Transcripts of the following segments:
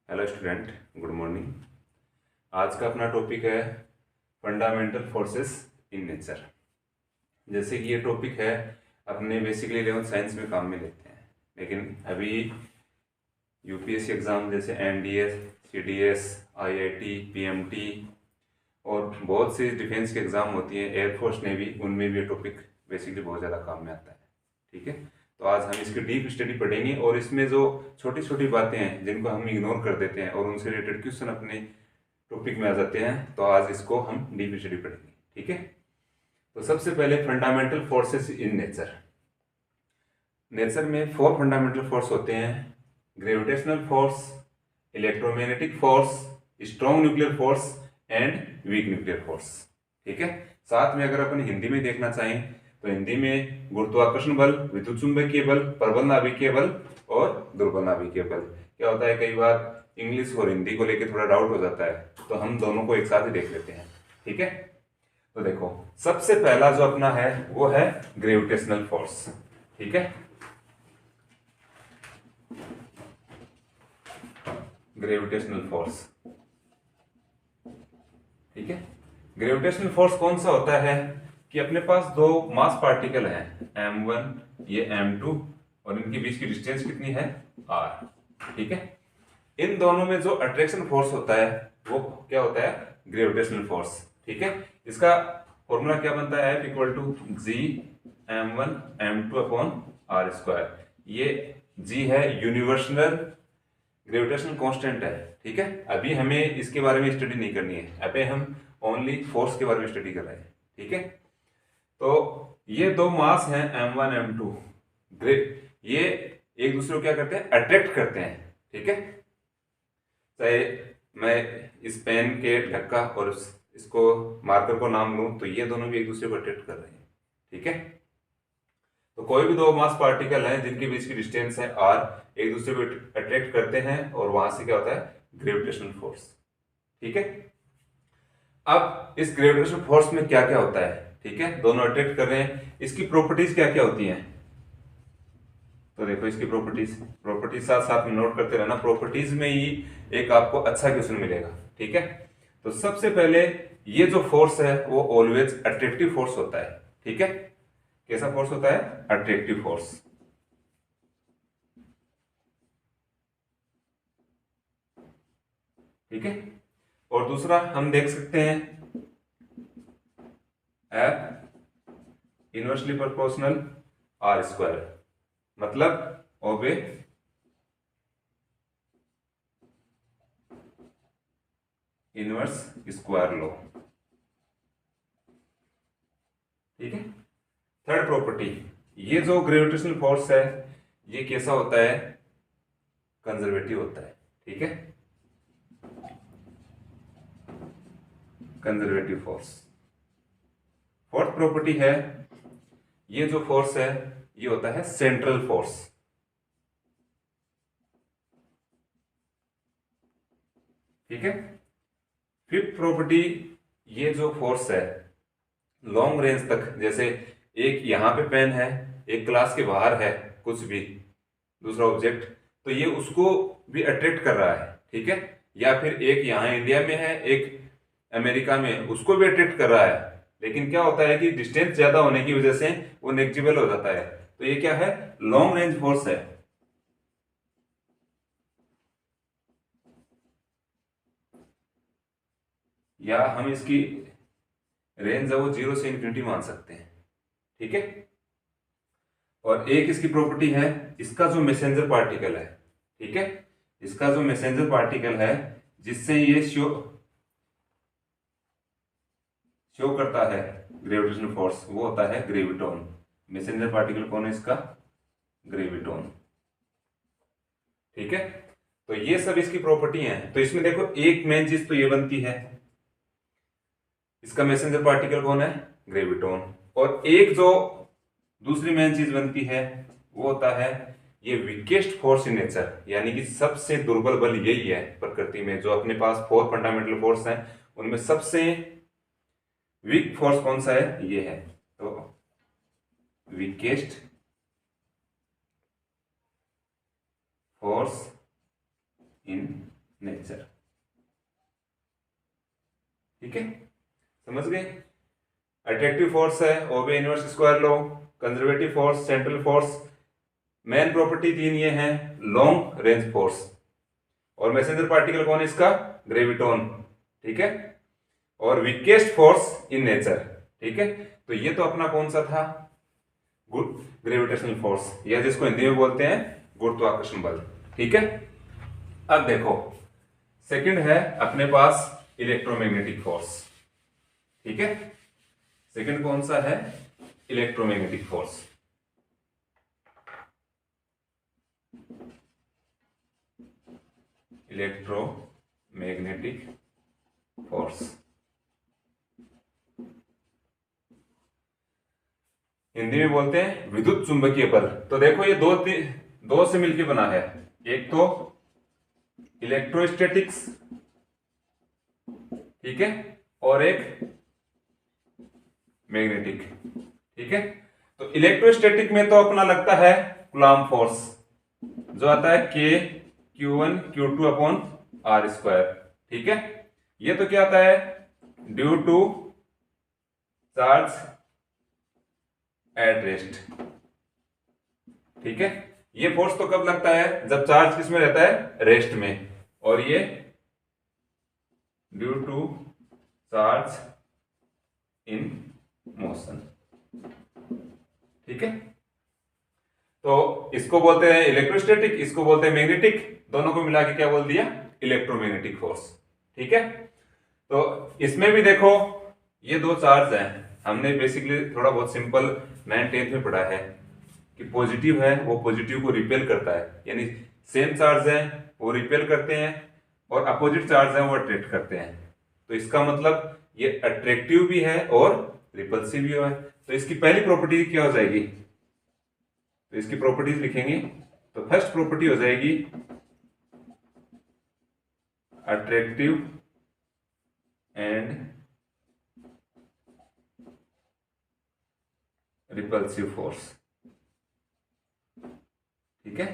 Hello student, good morning. आज का अपना टॉपिक है फंडामेंटल फोर्सेस इन नेचर। जैसे कि ये टॉपिक है अपने बेसिकली 11th साइंस में काम में लेते हैं, लेकिन अभी यूपीएससी एग्ज़ाम जैसे एनडीए, सीडीएस, आईआईटी, पीएमटी और बहुत सी डिफेंस के एग्ज़ाम होती हैं, एयरफोर्स नेवी, उनमें भी ये टॉपिक बेसिकली बहुत ज़्यादा काम में आता है। ठीक है, तो आज हम इसकी डीप स्टडी पढ़ेंगे और इसमें जो छोटी छोटी बातें हैं जिनको हम इग्नोर कर देते हैं और उनसे रिलेटेड क्वेश्चन अपने टॉपिक में आ जाते हैं, तो आज इसको हम डीप स्टडी पढ़ेंगे। ठीक है, तो सबसे पहले fundamental forces in nature. Nature में 4 फंडामेंटल फोर्स होते हैं: gravitational force, electromagnetic force, strong nuclear force and weak nuclear force. ठीक है, साथ में अगर अपन हिंदी में देखना चाहें तो हिंदी में गुरुत्वाकर्षण बल, विद्युत चुंबकीय बल, प्रबल नाभिकीय बल और दुर्बल नाभिकीय बल। क्या होता है, कई बार इंग्लिश और हिंदी को लेकर थोड़ा डाउट हो जाता है, तो हम दोनों को एक साथ ही देख लेते हैं। ठीक है, तो देखो सबसे पहला जो अपना है वो है ग्रेविटेशनल फोर्स। ठीक है, ग्रेविटेशनल फोर्स। ठीक है, ग्रेविटेशनल फोर्स कौन सा होता है कि अपने पास दो मास पार्टिकल हैं, m1 ये m2, और इनके बीच की डिस्टेंस कितनी है, r। ठीक है, इन दोनों में जो अट्रैक्शन फोर्स होता है वो क्या होता है, ग्रेविटेशनल फोर्स। ठीक है, इसका फॉर्मूला क्या बनता है, F equal to G m1 m2 upon r square. ये g है यूनिवर्सल ग्रेविटेशनल कांस्टेंट है। ठीक है, अभी हमें इसके बारे में स्टडी नहीं करनी है, अभी हम ओनली फोर्स के बारे में स्टडी कर रहे हैं। ठीक है, तो ये दो मास हैं m1 m2, ये एक दूसरे को क्या करते हैं, अट्रैक्ट करते हैं। ठीक है, चाहे मैं इस पेन के ढक्का और इसको मार्कर को नाम लूं, तो ये दोनों भी एक दूसरे को अट्रैक्ट कर रहे हैं। ठीक है, तो कोई भी दो मास पार्टिकल हैं जिनके बीच की डिस्टेंस है r, एक दूसरे को अट्रैक्ट करते हैं और वहां से क्या होता है, ग्रेविटेशनल फोर्स। ठीक है, अब इस ग्रेविटेशनल फोर्स में क्या क्या होता है, ठीक है, दोनों अट्रैक्ट कर रहे हैं, इसकी प्रॉपर्टीज क्या क्या होती हैं। तो देखो इसकी प्रॉपर्टीज साथ साथ में नोट करते रहना, प्रॉपर्टीज में ही एक आपको अच्छा क्वेश्चन मिलेगा। ठीक है, तो सबसे पहले ये जो फोर्स है वो ऑलवेज अट्रैक्टिव फोर्स होता है। ठीक है, कैसा फोर्स होता है, अट्रैक्टिव फोर्स। ठीक है, और दूसरा हम देख सकते हैं F inversely proportional R square, मतलब ओबे इनवर्स स्क्वायर लॉ। ठीक है, थर्ड प्रॉपर्टी, ये जो ग्रेविटेशनल फोर्स है ये कैसा होता है, कंजर्वेटिव होता है। ठीक है, कंजर्वेटिव फोर्स। फोर्थ प्रॉपर्टी है, ये जो फोर्स है ये होता है सेंट्रल फोर्स। ठीक है, फिफ्थ प्रॉपर्टी, ये जो फोर्स है लॉन्ग रेंज तक, जैसे एक यहां पे पेन है, एक क्लास के बाहर है कुछ भी दूसरा ऑब्जेक्ट, तो ये उसको भी अट्रैक्ट कर रहा है। ठीक है, या फिर एक यहाँ इंडिया में है, एक अमेरिका में है, उसको भी अट्रैक्ट कर रहा है, लेकिन क्या होता है कि डिस्टेंस ज्यादा होने की वजह से वो नेग्लिजिबल हो जाता है। तो ये क्या है, लॉन्ग रेंज फोर्स है। या हम इसकी रेंज है वो 0 से इन्फिनिटी मान सकते हैं। ठीक है, और एक इसकी प्रॉपर्टी है, इसका जो मैसेंजर पार्टिकल है, ठीक है, इसका जो मैसेंजर पार्टिकल है जिससे ये शो करता है ग्रेविटेशनल फोर्स, वो होता है ग्रेविटॉन। मैसेंजर पार्टिकल कौन है इसका, ग्रेविटॉन। ठीक है, तो ये सब इसकी प्रॉपर्टी हैं। तो इसमें देखो एक मेन चीज तो ये बनती है, इसका मैसेंजर पार्टिकल कौन है, ग्रेविटॉन, और एक जो दूसरी मेन चीज बनती है वो होता है ये वीकेस्ट फोर्स इन नेचर, यानी कि सबसे दुर्बल बल यही है प्रकृति में, जो अपने पास 4 फंडामेंटल फोर्स हैं उनमें सबसे वीक फोर्स कौन सा है, ये है। तो वीकेस्ट फोर्स इन नेचर। ठीक है, समझ गए। अट्रैक्टिव फोर्स है obey inverse square law, conservative force, central force. Main property तीन ये हैं, लॉन्ग रेंज फोर्स। और मैसेंजर पार्टिकल कौन है इसका, ग्रेविटॉन। ठीक है, और वीकेस्ट फोर्स इन नेचर। ठीक है, तो ये तो अपना कौन सा था, गुड ग्रेविटेशनल फोर्स, या जिसको हिंदी में बोलते हैं गुरुत्वाकर्षण बल। ठीक है, अब देखो सेकंड है अपने पास इलेक्ट्रोमैग्नेटिक फोर्स। ठीक है, सेकंड कौन सा है, electromagnetic force. Electromagnetic force Hindi में बोलते हैं विद्युत चुंबकीय बल। तो देखो ये दो से मिलकर बना है, एक तो इलेक्ट्रोस्टैटिक्स, ठीक है, और एक मैग्नेटिक। ठीक है, तो इलेक्ट्रोस्टैटिक में तो अपना लगता है कूलॉम फोर्स, जो आता है K Q1 Q2 upon R square. ठीक है, ये तो क्या आता है, due to charge at rest. ठीक है, ये फोर्स तो कब लगता है, जब चार्ज किस में रहता है, रेस्ट में, और ये due to charge in motion. ठीक है, तो इसको बोलते हैं इलेक्ट्रोस्टैटिक, इसको बोलते हैं मैग्नेटिक, दोनों को मिला के क्या बोल दिया, इलेक्ट्रोमैग्नेटिक फोर्स। ठीक है, तो इसमें भी देखो ये दो चार्ज हैं, हमने बेसिकली थोड़ा बहुत सिंपल 9th-10th में पढ़ा है कि पॉजिटिव है वो पॉजिटिव को रिपेल करता है, यानी सेम चार्ज है वो रिपेल करते हैं और अपोजिट चार्ज है वो अट्रैक्ट करते हैं। तो इसका मतलब ये अट्रैक्टिव भी है और रिपल्सिव भी है। तो इसकी पहली प्रॉपर्टी क्या हो जाएगी, तो इसकी प्रॉपर्टीज लिखेंगे, तो फर्स्ट प्रॉपर्टी हो जाएगी अट्रैक्टिव एंड रिपल्सिव फोर्स। ठीक है,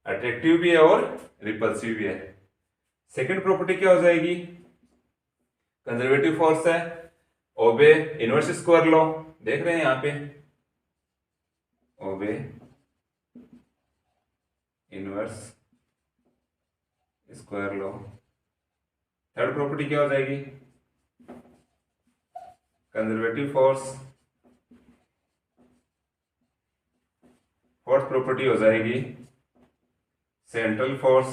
अट्रैक्टिव भी है और रिपल्सिव भी है। सेकंड प्रॉपर्टी क्या हो जाएगी, कंजर्वेटिव फोर्स है, ओबे इनवर्स स्क्वायर लॉ, देख रहे हैं यहां पे, obey inverse square law. Third property क्या हो जाएगी, कंजर्वेटिव फोर्स। फोर्थ प्रॉपर्टी हो जाएगी सेंट्रल फोर्स।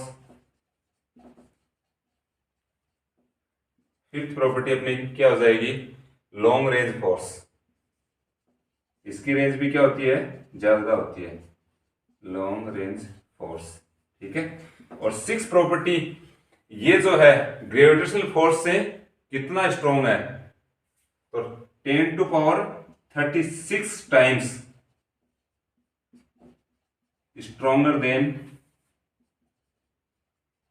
फिफ्थ प्रॉपर्टी अपनी क्या हो जाएगी, लॉन्ग रेंज फोर्स। इसकी रेंज भी क्या होती है, ज्यादा होती है, लॉन्ग रेंज फोर्स। ठीक है, और सिक्स प्रॉपर्टी ये जो है ग्रेविटेशनल फोर्स से कितना स्ट्रॉन्ग है, तो 10⁻36 times stronger than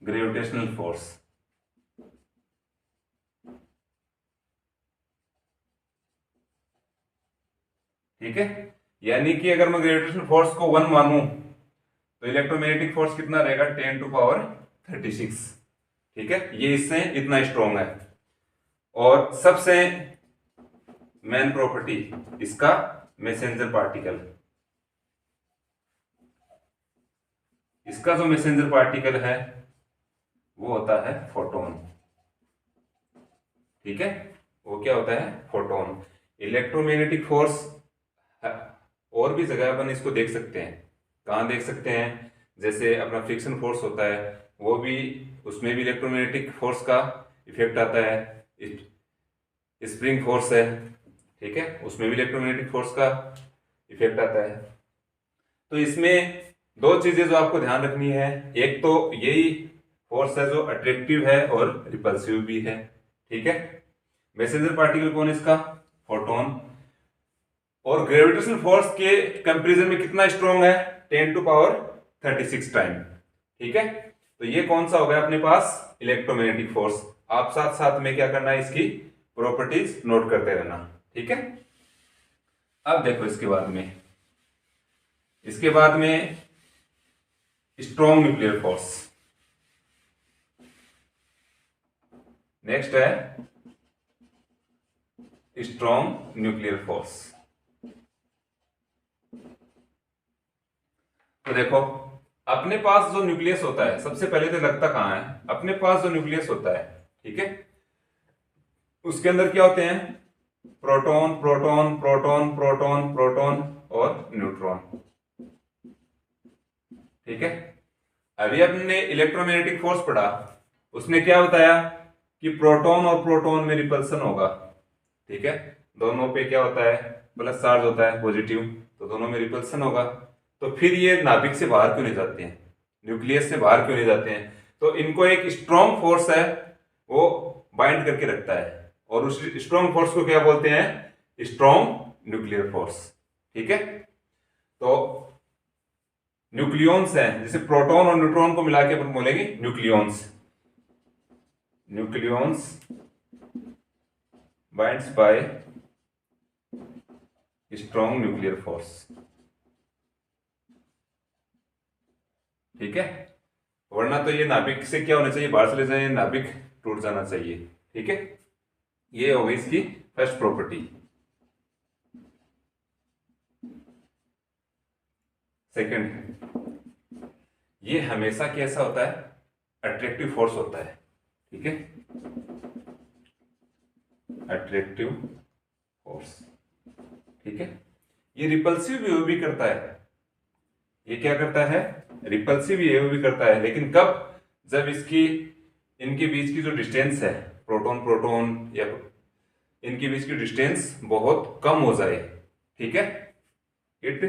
gravitational force. ठीक है, यानी कि अगर मैं ग्रेविटेशनल फोर्स को 1 मानूं तो इलेक्ट्रोमैग्नेटिक फोर्स कितना रहेगा, 10⁻36। ठीक है, ये इससे इतना स्ट्रॉन्ग है। और सबसे मेन प्रॉपर्टी इसका मैसेंजर पार्टिकल, इसका जो मैसेंजर पार्टिकल है वो होता है फोटोन। ठीक है, वो क्या होता है, फोटोन। इलेक्ट्रोमैग्नेटिक फोर्स और भी जगह अपन इसको देख सकते हैं, कहाँ देख सकते हैं, जैसे अपना फ्रिक्शन फोर्स होता है वो भी, उसमें भी इलेक्ट्रोमैग्नेटिक फोर्स का इफेक्ट आता है। स्प्रिंग फोर्स है, ठीक है, उसमें भी इलेक्ट्रोमैग्नेटिक फोर्स का इफेक्ट आता है। तो इसमें दो चीजें जो आपको ध्यान रखनी है, एक तो यही फोर्स है जो अट्रैक्टिव है और रिपल्सिव भी है। ठीक है, मैसेंजर पार्टिकल कौन है इसका, फोटोन। और ग्रेविटेशनल फोर्स के कंपैरिजन में कितना स्ट्रॉन्ग है, 10⁻36 टाइम। ठीक है, तो ये कौन सा हो गया अपने पास, इलेक्ट्रोमैग्नेटिक फोर्स। आप साथ साथ में क्या करना है, इसकी प्रॉपर्टीज नोट करते रहना। ठीक है, अब देखो इसके बाद में स्ट्रॉन्ग न्यूक्लियर फोर्स। नेक्स्ट है स्ट्रॉन्ग न्यूक्लियर फोर्स। तो देखो अपने पास जो न्यूक्लियस होता है, सबसे पहले तो लगता कहाँ है, अपने पास जो न्यूक्लियस होता है, ठीक है, उसके अंदर क्या होते हैं, proton proton proton proton proton और न्यूट्रॉन, ठीक है। अभी हमने इलेक्ट्रोमैग्नेटिक फोर्स पढ़ा, उसने क्या बताया कि प्रोटॉन और प्रोटॉन में रिपल्सन होगा, ठीक है, दोनों पे क्या होता है, प्लस चार्ज होता है पॉजिटिव, तो दोनों में रिपल्सन होगा। तो फिर ये नाभिक से बाहर क्यों नहीं जाते हैं, न्यूक्लियस से बाहर क्यों नहीं जाते हैं, तो इनको एक स्ट्रॉन्ग फोर्स है वो बाइंड करके रखता है, और उस स्ट्रॉन्ग फोर्स को क्या बोलते हैं, स्ट्रॉन्ग न्यूक्लियर फोर्स, ठीक है। तो न्यूक्लियॉन्स हैं, जैसे प्रोटॉन और न्यूट्रॉन को मिला के अपन बोलेंगे nucleons, nucleons binds bye strong nuclear force, ठीक है। वरना तो ये नाभिक से क्या होना चाहिए, बाहर चले जाए, नाभिक टूट जाना चाहिए, ठीक है। ये हो गई इसकी फर्स्ट प्रॉपर्टी। सेकंड, ये हमेशा कैसा होता है, अट्रैक्टिव फोर्स होता है, ठीक है, अट्रैक्टिव फोर्स, ठीक है। ये रिपल्सिव भी करता है, ये क्या करता है, रिपल्सिव भी करता है, लेकिन कब, जब इसकी इनके बीच की जो डिस्टेंस है, प्रोटॉन प्रोटॉन या इनके बीच की डिस्टेंस बहुत कम हो जाए, ठीक है, it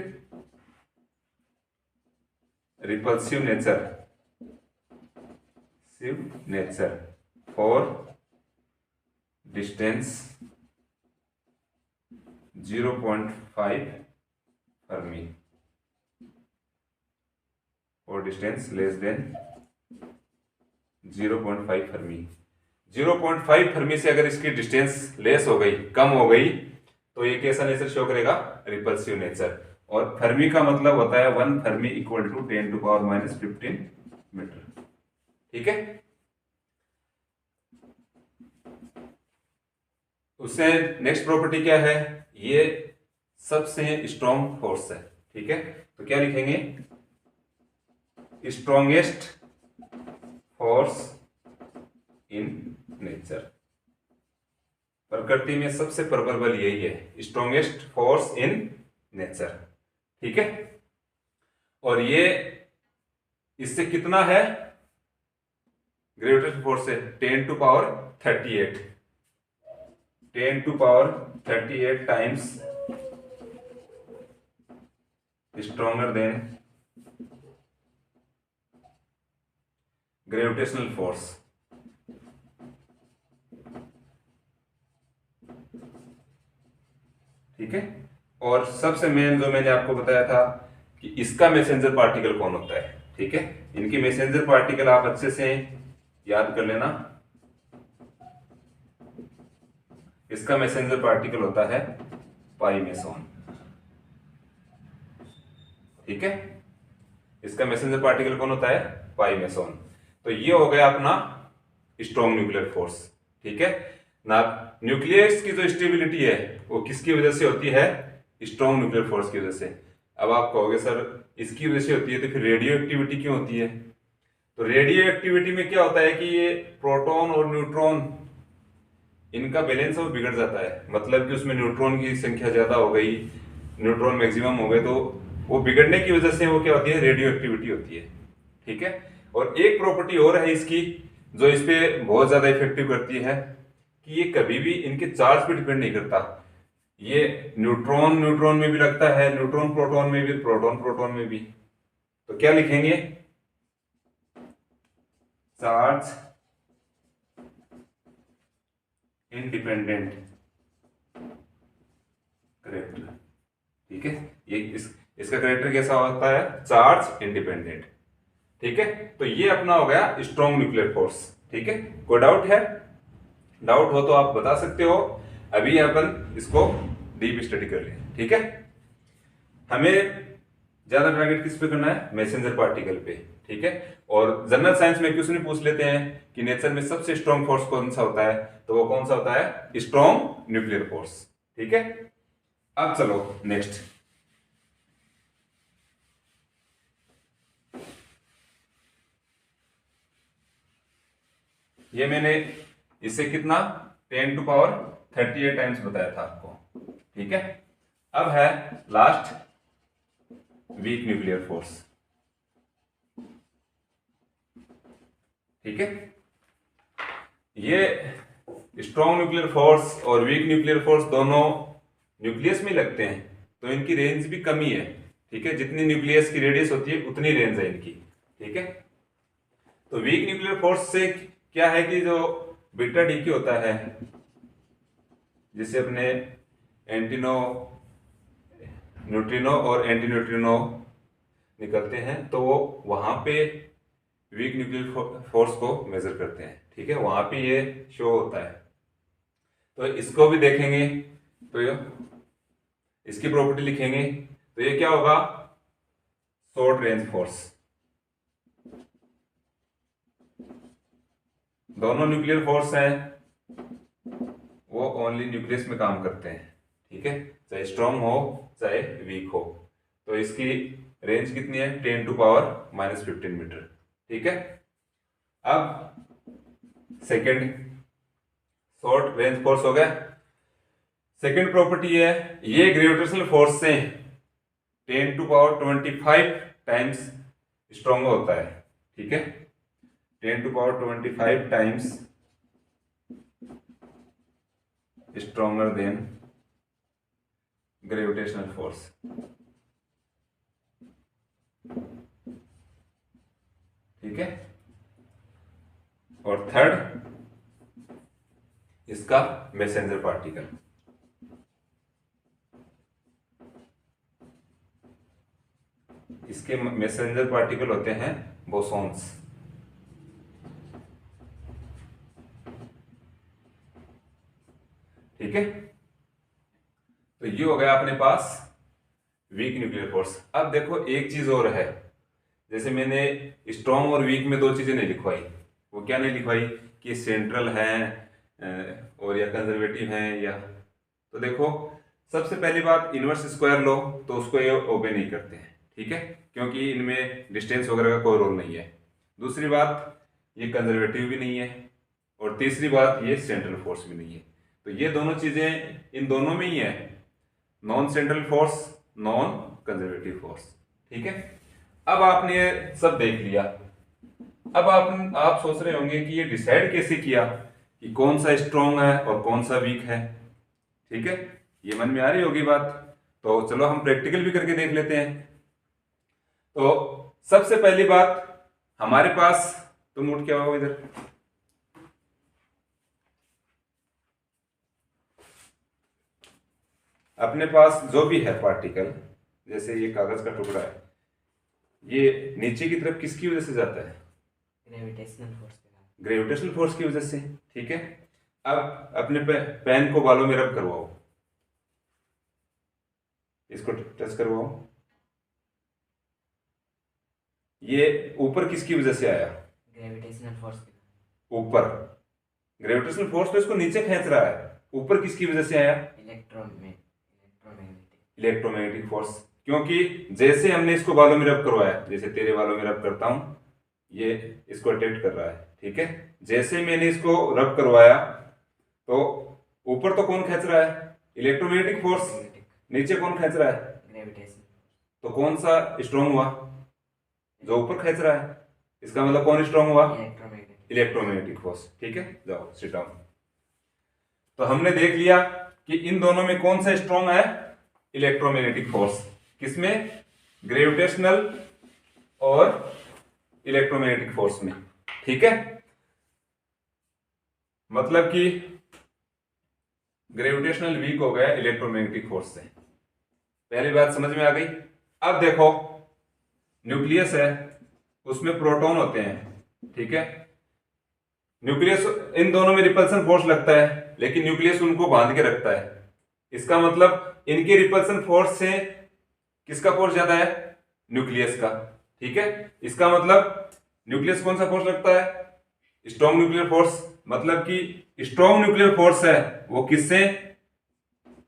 repulsive nature for distance 0.5 fermi और डिस्टेंस लेस देन 0.5 फर्मी। 0.5 फर्मी से अगर इसकी डिस्टेंस लेस हो गई, कम हो गई, तो ये कैसा नेचर शो करेगा, रिपल्सिव नेचर। और फर्मी का मतलब होता है 1 फर्मी इक्वल टू 10⁻⁻15 मीटर, ठीक है। उससे नेक्स्ट प्रॉपर्टी क्या है, ये सबसे स्ट्रॉन्ग फोर्स है, ठीक है। तो क्या लिखेंगे, स्ट्रॉन्गेस्ट फोर्स इन नेचर, प्रकृति में सबसे प्रबल बल यही है, स्ट्रॉन्गेस्ट फोर्स इन नेचर, ठीक है। और ये इससे कितना है, ग्रेविटेशनल फोर्स से 10⁻38, 10⁻38 times stronger than gravitational force, ठीक है। और सबसे मेन जो मैंने आपको बताया था कि इसका मैसेंजर पार्टिकल कौन होता है, ठीक है। इनके मैसेंजर पार्टिकल आप अच्छे से याद कर लेना, इसका मैसेंजर पार्टिकल होता है पाई मेसॉन, ठीक है। इसका मैसेंजर पार्टिकल कौन होता है, पाई मेसॉन। तो ये हो गया अपना स्ट्रॉन्ग न्यूक्लियर फोर्स, ठीक है ना। न्यूक्लियस की जो स्टेबिलिटी है वो किसकी वजह से होती है, स्ट्रॉन्ग न्यूक्लियर फोर्स की वजह से। अब आप कहोगे सर इसकी वजह से होती है, तो फिर रेडियो एक्टिविटी क्यों होती है, तो रेडियो एक्टिविटी में क्या होता है कि ये प्रोटॉन और न्यूट्रॉन इनका बैलेंस वो बिगड़ जाता है, मतलब कि उसमें न्यूट्रॉन की संख्या ज्यादा हो गई, न्यूट्रॉन मैक्सिमम हो गए, तो वो बिगड़ने की वजह से वो क्या होती है, रेडियो एक्टिविटी होती है, ठीक है। और एक प्रॉपर्टी और है इसकी जो इस पे बहुत ज्यादा इफेक्टिव करती है कि ये कभी भी इनके चार्ज पे डिपेंड नहीं करता, ये न्यूट्रॉन न्यूट्रॉन में भी लगता है, न्यूट्रॉन प्रोटॉन में भी, प्रोटॉन प्रोटॉन में भी। तो क्या लिखेंगे, चार्ज इंडिपेंडेंट करेक्टर, ठीक है। ये इसका करेक्टर कैसा होता है, चार्ज इंडिपेंडेंट, ठीक है। तो ये अपना हो गया स्ट्रॉन्ग न्यूक्लियर फोर्स, ठीक है। कोई डाउट है, डाउट हो तो आप बता सकते हो, अभी अपन इसको डीप स्टडी कर लें, ठीक है। हमें ज्यादा टारगेट किस पे करना है, मैसेंजर पार्टिकल पे, ठीक है। और जनरल साइंस में क्वेश्चन पूछ लेते हैं कि नेचर में सबसे स्ट्रॉन्ग फोर्स कौन सा होता है, तो वो कौन सा होता है, स्ट्रॉन्ग न्यूक्लियर फोर्स। ठीक है, अब चलो नेक्स्ट। ये मैंने इससे कितना 10⁻38 टाइम्स बताया था आपको। ठीक है, अब है लास्ट वीक न्यूक्लियर फोर्स। ठीक है, ये स्ट्रॉन्ग न्यूक्लियर फोर्स और वीक न्यूक्लियर फोर्स दोनों न्यूक्लियस में लगते हैं, तो इनकी रेंज भी कम ही है। ठीक है, जितनी न्यूक्लियस की रेडियस होती है उतनी रेंज है इनकी। ठीक है, तो वीक न्यूक्लियर फोर्स से क्या है कि जो बीटा डीक्यू होता है, जिसे अपने एंटीनो न्यूट्रिनो और एंटी न्यूट्रिनो निकलते हैं, तो वो वहां पे वीक न्यूक्लियर फोर्स को मेजर करते हैं। ठीक है, वहां पे ये शो होता है, तो इसको भी देखेंगे, तो इसकी प्रॉपर्टी लिखेंगे, तो ये क्या होगा, शॉर्ट रेंज फोर्स। दोनों न्यूक्लियर फोर्स हैं, वो ओनली न्यूक्लियस में काम करते हैं। ठीक है, चाहे स्ट्रॉन्ग हो चाहे वीक हो। तो इसकी रेंज कितनी है, 10⁻−15 मीटर। ठीक है, अब सेकेंड शॉर्ट रेंज फोर्स हो गया। सेकेंड प्रॉपर्टी है, ये ग्रेविटेशनल फोर्स से 10⁻25 टाइम्स स्ट्रॉन्ग होता है। ठीक है, 10⁻25 times stronger than gravitational force. ठीक है, और थर्ड इसका मैसेंजर पार्टिकल। इसके मैसेंजर पार्टिकल होते हैं बोसॉन्स। ठीक है, तो ये हो गया अपने पास वीक न्यूक्लियर फोर्स। अब देखो एक चीज और है, जैसे मैंने स्ट्रॉन्ग और वीक में दो चीजें नहीं लिखवाई। वो क्या नहीं लिखवाई कि सेंट्रल है और या कंजर्वेटिव है, या तो देखो सबसे पहली बात, इनवर्स स्क्वायर लो तो उसको ये ओबे नहीं करते हैं। ठीक है, क्योंकि इनमें डिस्टेंस वगैरह का कोई रोल नहीं है। दूसरी बात, ये कंजर्वेटिव भी नहीं है, और तीसरी बात, ये सेंट्रल फोर्स भी नहीं है। तो ये दोनों चीजें इन दोनों में ही है, non central force, non conservative force. ठीक है, अब आपने ये सब देख लिया। अब आप सोच रहे होंगे कि ये डिसाइड कैसे किया कि कौन सा स्ट्रॉन्ग है और कौन सा वीक है। ठीक है, ये मन में आ रही होगी बात, तो चलो हम प्रैक्टिकल भी करके देख लेते हैं। तो सबसे पहली बात, हमारे पास, तुम उठ के आओ इधर, अपने पास जो भी है पार्टिकल, जैसे ये कागज का टुकड़ा है, ये नीचे की तरफ किसकी वजह से जाता है, ग्रेविटेशनल फोर्स की वजह से। ठीक है, अब अपने पेन को बालों में रब करवाओ, इसको टच करवाओ, ये ऊपर किसकी वजह से आया, ग्रेविटेशनल फोर्स। ऊपर ग्रेविटेशनल फोर्स तो इसको नीचे खींच रहा है, ऊपर किसकी वजह से आया, इलेक्ट्रोमैग्नेटिक फोर्स। क्योंकि जैसे हमने इसको बालों में रब करवाया, जैसे तेरे बालों में रब करता हूं, ये इसको अटेक्ट कर रहा है। ठीक है, जैसे मैंने इसको रब करवाया तो ऊपर तो कौन खींच रहा है, इलेक्ट्रोमैग्नेटिक फोर्स, नीचे कौन खींच रहा है, ग्रेविटेशन। तो कौन सा स्ट्रॉन्ग हुआ, जो ऊपर खींच रहा है। इसका मतलब कौन स्ट्रॉन्ग हुआ, इलेक्ट्रोमैग्नेटिक फोर्स। ठीक है, जाओ सिट डाउन। तो हमने देख लिया कि इन दोनों में कौन सा स्ट्रॉन्ग है, इलेक्ट्रोमैग्नेटिक फोर्स। किसमें, ग्रेविटेशनल और इलेक्ट्रोमैग्नेटिक फोर्स में। ठीक है, मतलब कि ग्रेविटेशनल वीक हो गया इलेक्ट्रोमैग्नेटिक फोर्स से। पहली बात समझ में आ गई। अब देखो, न्यूक्लियस है, उसमें प्रोटॉन होते हैं। ठीक है, न्यूक्लियस, इन दोनों में रिपल्सन फोर्स लगता है, लेकिन न्यूक्लियस उनको बांध के रखता है। इसका मतलब इनके रिपल्सन फोर्स से किसका फोर्स ज्यादा है, न्यूक्लियस का। ठीक है, इसका मतलब न्यूक्लियस कौन सा फोर्स लगता है, स्ट्रॉन्ग न्यूक्लियर फोर्स। मतलब कि स्ट्रॉन्ग न्यूक्लियर फोर्स है वो किससे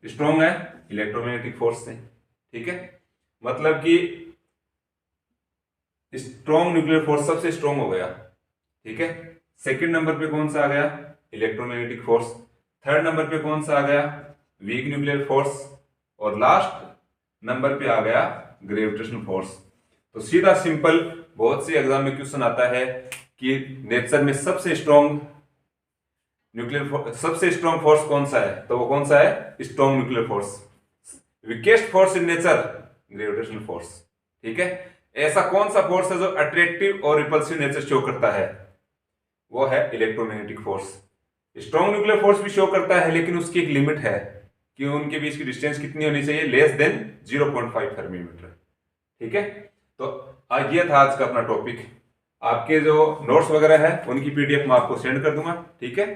स्ट्रॉन्ग है, इलेक्ट्रोमैग्नेटिक फोर्स से। ठीक है, मतलब कि स्ट्रॉन्ग न्यूक्लियर फोर्स सबसे स्ट्रॉन्ग हो गया। ठीक है, सेकंड नंबर पे कौन सा आ गया, इलेक्ट्रोमैग्नेटिक फोर्स। थर्ड नंबर पे कौन सा आ गया, वीक न्यूक्लियर फोर्स। और लास्ट नंबर पे आ गया ग्रेविटेशनल फोर्स। तो सीधा सिंपल बहुत सी एग्जाम में क्वेश्चन आता है कि नेचर में सबसे स्ट्रॉन्ग सबसे स्ट्रॉन्ग फोर्स कौन सा है, तो वो कौन सा है, strong nuclear force. Weakest force in nature, gravitational force. ठीक है, ऐसा कौन सा फोर्स है जो अट्रैक्टिव और रिपल्सिव नेचर शो करता है, वो है electromagnetic force. Strong nuclear force भी शो करता है, लेकिन उसकी एक लिमिट है कि उनके बीच की डिस्टेंस कितनी होनी चाहिए, लेस देन 0.5 फर्मीमीटर। ठीक है, तो आज ये था आज का अपना टॉपिक। आपके जो नोट्स वगैरह है उनकी पीडीएफ मैं आपको सेंड कर दूंगा। ठीक है।